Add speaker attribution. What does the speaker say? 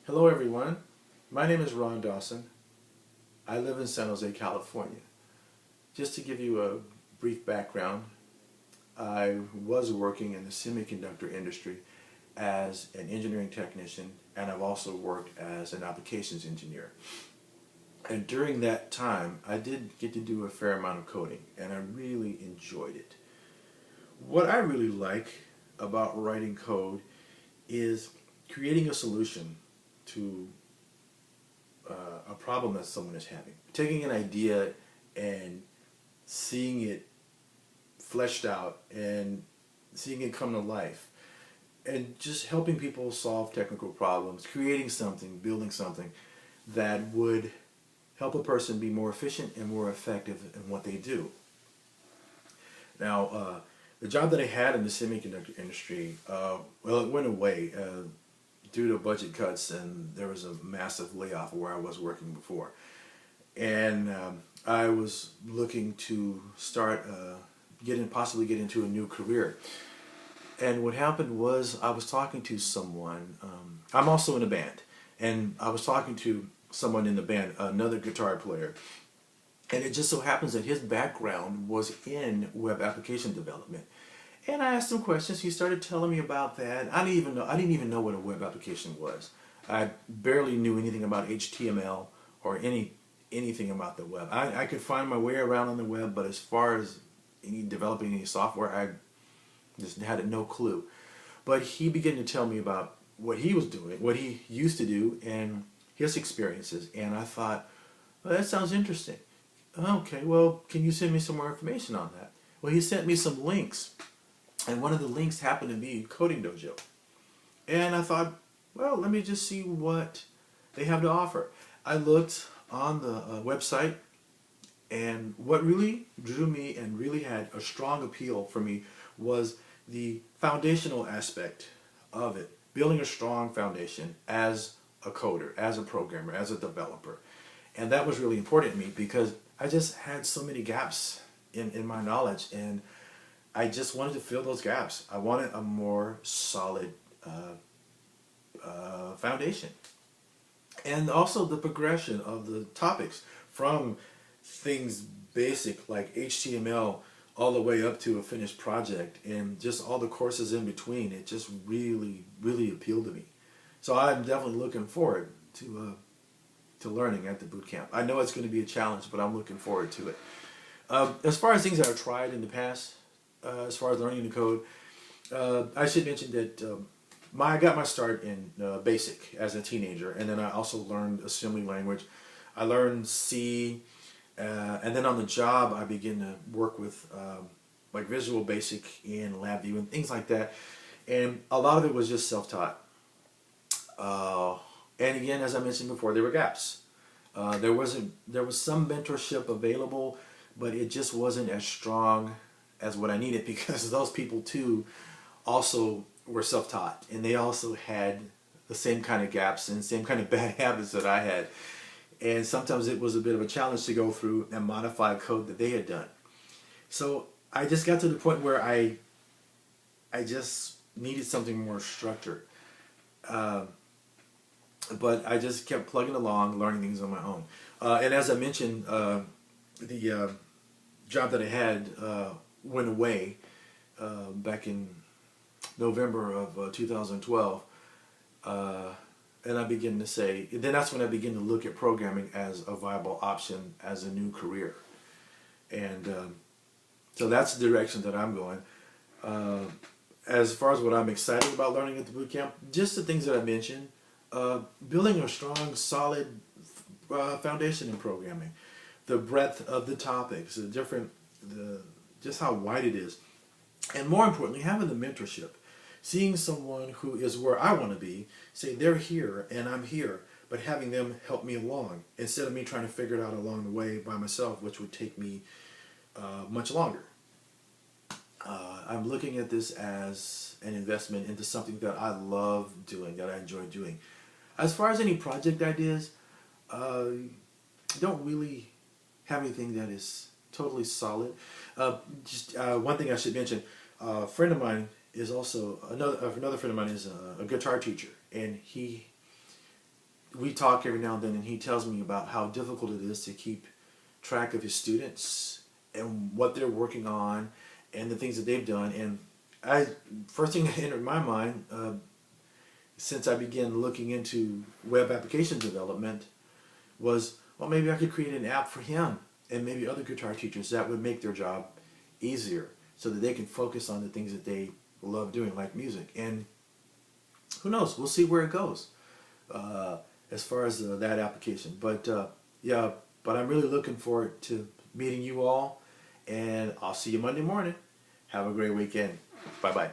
Speaker 1: Hello everyone, my name is Ron Dawson. I live in San Jose, California. Just to give you a brief background, I was working in the semiconductor industry as an engineering technician, and I've also worked as an applications engineer. And during that time, I did get to do a fair amount of coding, and I really enjoyed it. What I really like about writing code is creating a solution to a problem that someone is having. Taking an idea and seeing it fleshed out and seeing it come to life and just helping people solve technical problems, creating something, building something that would help a person be more efficient and more effective in what they do. Now, the job that I had in the semiconductor industry, well, it went away due to budget cuts, and there was a massive layoff where I was working before. And I was looking to start, possibly get into a new career. And what happened was I was talking to someone, I'm also in a band, and I was talking to someone in the band, another guitar player, and it just so happens that his background was in web application development. And I asked him questions. He started telling me about that. I didn't even know what a web application was. I barely knew anything about HTML or anything about the web. I could find my way around on the web, but as far as developing any software, I just had no clue. But he began to tell me about what he was doing, what he used to do, and his experiences. And I thought, well, that sounds interesting. Okay, well, can you send me some more information on that? Well, he sent me some links. And one of the links happened to be Coding Dojo. And I thought, well, let me just see what they have to offer. I looked on the website, and what really drew me and really had a strong appeal for me was the foundational aspect of it. Building a strong foundation as a coder, as a programmer, as a developer. And that was really important to me because I just had so many gaps in my knowledge, and I just wanted to fill those gaps. I wanted a more solid foundation. And also the progression of the topics from things basic like HTML all the way up to a finished project and just all the courses in between. It just really, really appealed to me. So I'm definitely looking forward to learning at the boot camp. I know it's going to be a challenge, but I'm looking forward to it. As far as things that I've tried in the past, as far as learning the code, I should mention that I got my start in BASIC as a teenager, and then I also learned assembly language. I learned C, and then on the job I began to work with like Visual Basic and LabVIEW and things like that, and a lot of it was just self-taught. And again, as I mentioned before, there were gaps. There was some mentorship available, but it just wasn't as strong as what I needed because those people too also were self-taught, and they also had the same kind of gaps and same kind of bad habits that I had. And sometimes it was a bit of a challenge to go through and modify code that they had done. So I just got to the point where I just needed something more structured. But I just kept plugging along, learning things on my own. And as I mentioned, the job that I had went away back in November of 2012. And I began to say, then that's when I began to look at programming as a viable option as a new career. And so that's the direction that I'm going. As far as what I'm excited about learning at the boot camp, just the things that I mentioned, building a strong, solid foundation in programming, the breadth of the topics, just how wide it is, and more importantly, having the mentorship. Seeing someone who is where I want to be, say they're here and I'm here, but having them help me along instead of me trying to figure it out along the way by myself, which would take me much longer. I'm looking at this as an investment into something that I love doing, that I enjoy doing. As far as any project ideas, don't really have anything that is totally solid. Just one thing I should mention, a friend of mine is also, another friend of mine is a guitar teacher, and he we talk every now and then, and he tells me about how difficult it is to keep track of his students and what they're working on and the things that they've done. And first thing that entered my mind, since I began looking into web application development, was, well, maybe I could create an app for him and maybe other guitar teachers that would make their job easier so that they can focus on the things that they love doing, like music. And who knows, we'll see where it goes as far as that application. But yeah, but I'm really looking forward to meeting you all, and I'll see you Monday morning. Have a great weekend. Bye-bye.